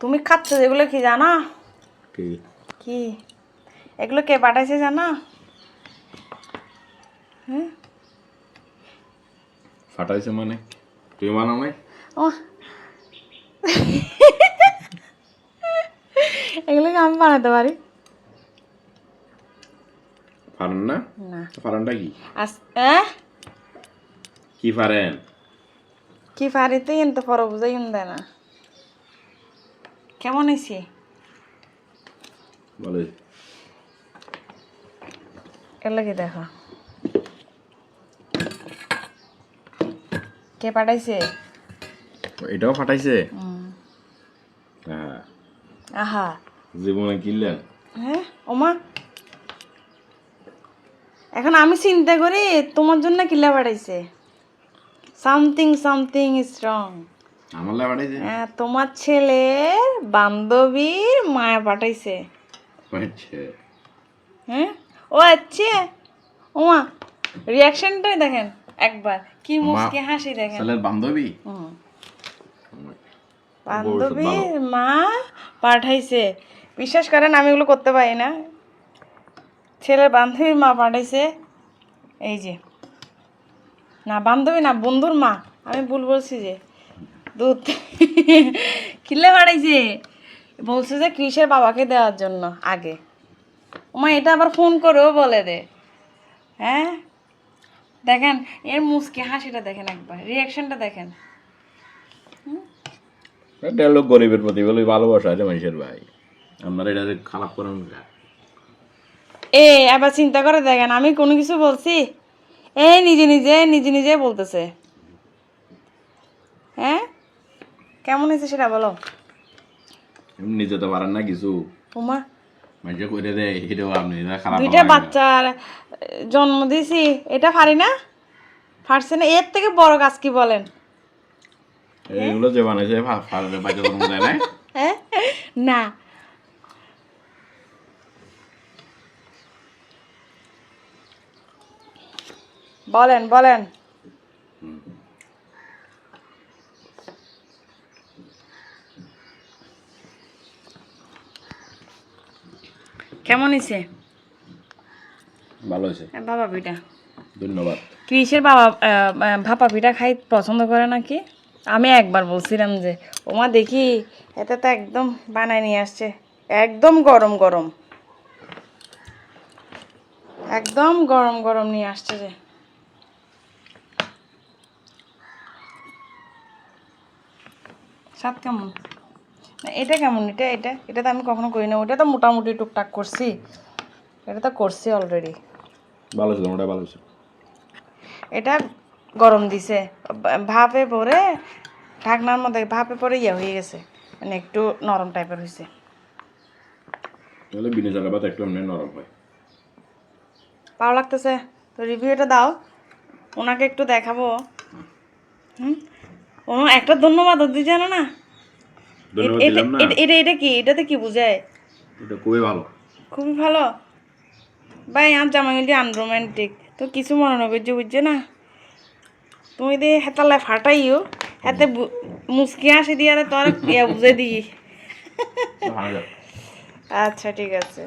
তুমি খাচ্ছ যেগুলো কি জানো? কি কি এগুলো কে পাঠাইছে জানো? হ্যাঁ ফাটাইছে মানে তুই বানাও নাই? ও এগুলো কি আমি বানাতে পারি? পারেন না? না। পারেনটা কি? কি কি পারেন? পারিতে কিন্তু পর বুঝাই দেয় না। কেমন হয়েছে? বলে এগুলো কি দেখো কে পাঠাইছে? এটাও ফাটাইছে? হ্যাঁ আহা জীবনে কিনলেন? হ্যাঁ ওমা এখন আমি চিন্তা করি তোমার জন্য কিলা পাঠাইছে। Something something is wrong. আমার লাই ফাটাইছে? হ্যাঁ তোমার ছেলের বান্ধবীর মায়া পাঠাইছে। আচ্ছা হ্যাঁ ও আচ্ছা ওমা রিয়াকশনটাই দেখেন একবার, কি মুচকি হাসি দেখেন। ছেলের বান্ধবী? বান্ধবীর মা পাঠাইছে। বিশ্বাস করেন আমি এগুলো করতে পারি না। ছেলের বান্ধবীর মা পাঠাইছে। এই যে না বান্ধবী না বন্ধুর মা, আমি ভুল বলছি যে দুধ কিলে পাঠাইছে। বলছে যে ক্রিসের বাবাকে দেওয়ার জন্য আগে। ওমা এটা আবার ফোন করেও বলে দে। হ্যাঁ দেখেন এর মুচকি হাসিটা দেখেন একবার, রিয়াকশনটা দেখেন। এটা লোক গরিবের প্রতি বলে ভালোবাসা আছে মানুষের ভাই, আপনারা এটা খারাপ করেন না। আবার চিন্তা করে দেখেন আমি কোনো কিছু বলছি? এই নিজে নিজে নিজে নিজে বলতেছে। হ্যাঁ কেমন হয়েছে সেটা বলো। নিজে তো পারেন না কিছু, উমা মানুষে করে দেয় এটাও আপনি খারাপ দুইটা বাচ্চার জন্ম দিয়েছি, এটা পারি না? পারছে না? এর থেকে বড় কাজ কি বলেন? এগুলো যে বানাইছে বাচ্চা জন্ম দেয় না? হ্যাঁ না বলেন বলেন। কেমন হয়েছে? ভালো হয়েছে, বাবা পিঠা। ধন্যবাদ। ক্রিসের বাবা ভাপা পিঠা খাই পছন্দ করে নাকি? আমি একবার বলছিলাম যে ওমা দেখি এতে তো একদম বানায় নিয়ে আসছে, একদম গরম গরম, একদম গরম গরম নিয়ে আসছে যে। স্বাদ কেমন? এটা কেমন? এটা এটা এটা তো আমি কখনো করি না। ওটা তো মোটামুটি টুকটাক করছি, এটা তো করছি অলরেডি। ভালো ছিল, ওটা ভালো ছিল। এটা গরম দিছে, ভাপে পরে ঢাকনার মধ্যে ভাপে পরে ইয়ে হয়ে গেছে, মানে একটু নরম টাইপের হয়েছে। তাহলে বিনা চালের ভাত একটু এমনি নরম হয়। ভালো লাগতেছে তো, রিভিউটা দাও, ওনাকে একটু দেখাবো। ও একটা ধন্যবাদ দিতে জানো না? ধন্যবাদ দিলাম না? এটা এটা কি, এটাতে কি বোঝায়? এটা খুবই ভালো, খুবই ভালো। ভাই আর জামাইলি আনরোম্যান্টিক তো কিছু মনে না করছে, বুঝছে না? তুমি দিয়ে হেতালে ফাটাইও হাতে মুসকি হাসি দিয়ে তোর ইয়া বুঝে দিই। আচ্ছা ঠিক আছে।